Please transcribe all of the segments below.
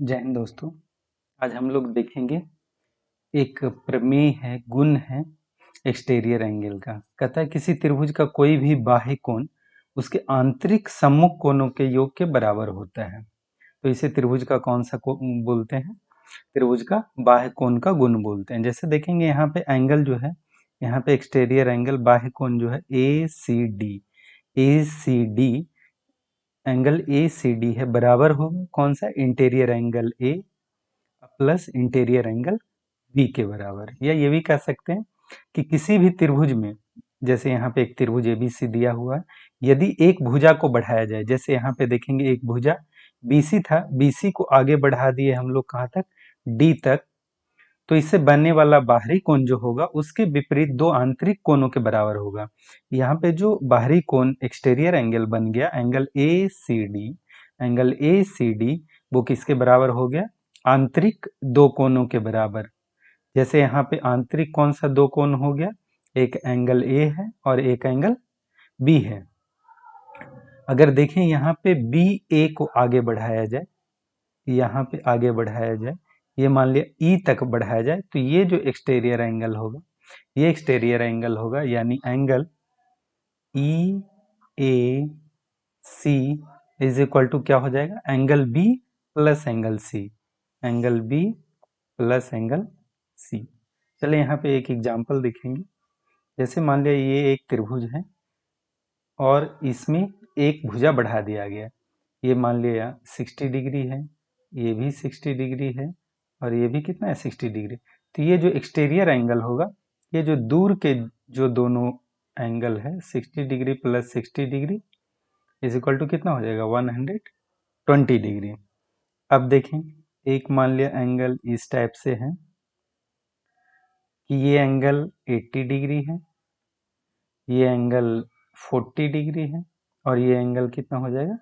जय हिंद दोस्तों। आज हम लोग देखेंगे एक प्रमेय है, गुण है एक्सटीरियर एंगल का। कहता है किसी त्रिभुज का कोई भी बाह्य कोण उसके आंतरिक सम्मुख कोणों के योग के बराबर होता है। तो इसे त्रिभुज का कौन सा कोण बोलते हैं? त्रिभुज का बाह्य कोण का गुण बोलते हैं। जैसे देखेंगे यहाँ पे एंगल जो है, यहाँ पे एक्सटीरियर एंगल बाह्य कोण जो है A C D angle A C D है, बराबर होगा कौन सा? Interior angle A plus interior angle B के बराबर। या ये भी कह सकते हैं कि किसी भी त्रिभुज में, जैसे यहाँ पे एक त्रिभुज एबीसी दिया हुआ है, यदि एक भुजा को बढ़ाया जाए, जैसे यहाँ पे देखेंगे एक भुजा बीसी था, बीसी को आगे बढ़ा दिए हम लोग कहाँ तक? डी तक, तो इससे बनने वाला बाहरी कोण जो होगा उसके विपरीत दो आंतरिक कोणों के बराबर होगा। यहाँ पे जो बाहरी कोण एक्सटीरियर एंगल बन गया, एंगल ए सी डी, वो किसके बराबर हो गया? आंतरिक दो कोणों के बराबर। जैसे यहाँ पे आंतरिक कौन सा दो कोण हो गया? एक एंगल ए है और एक एंगल बी है। अगर देखें यहाँ पे बी ए को आगे बढ़ाया जाए, यहाँ पे आगे बढ़ाया जाए, ये मान लिया ई तक बढ़ाया जाए, तो ये जो एक्सटीरियर एंगल होगा, ये एक्सटीरियर एंगल होगा, यानी angle E A C is equal to क्या हो जाएगा? Angle B plus angle C, angle B plus angle C. चले यहाँ पे एक एग्जांपल देखेंगे। जैसे मान लिया ये एक त्रिभुज है और इसमें एक भुजा बढ़ा दिया गया, ये मान लिया 60 डिग्री है, ये भी 60 डिग्री है और ये भी कितना है? 60 डिग्री। तो ये जो एक्सटीरियर एंगल होगा, ये जो दूर के जो दोनों एंगल है 60 degree plus 60 degree is equal to कितना हो जाएगा? 120 डिग्री। अब देखें, एक मान लिया एंगल इस टाइप से है कि ये एंगल 80 डिग्री है, ये एंगल 40 डिग्री है और ये एंगल कितना हो जाएगा?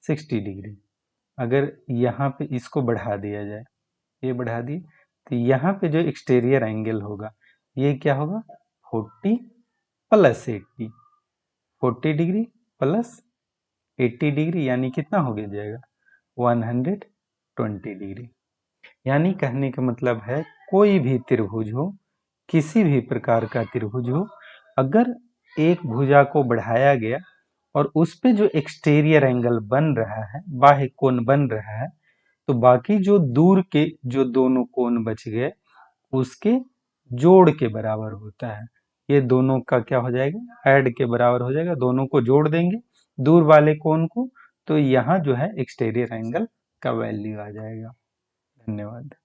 60 डिग्री। अगर यहाँ पे इसको बढ़ा दिया जाए, ये बढ़ा दिए, तो यहाँ पे जो एक्सटीरियर एंगल होगा ये क्या होगा? 40 प्लस 80, 40 डिग्री प्लस 80 डिग्री, यानी कितना हो गया जाएगा? 120 डिग्री। यानी कहने का मतलब है कोई भी त्रिभुज हो, किसी भी प्रकार का त्रिभुज हो, अगर एक भुजा को बढ़ाया गया और उस पे जो एक्सटीरियर एंगल बन रहा है, बाह्य कोण बन रहा है, तो बाकी जो दूर के जो दोनों कोण बच गए उसके जोड़ के बराबर होता है। ये दोनों का क्या हो जाएगा? ऐड के बराबर हो जाएगा। दोनों को जोड़ देंगे दूर वाले कोण को, तो यहाँ जो है एक्सटीरियर एंगल का वैल्यू आ जाएगा। धन्यवाद।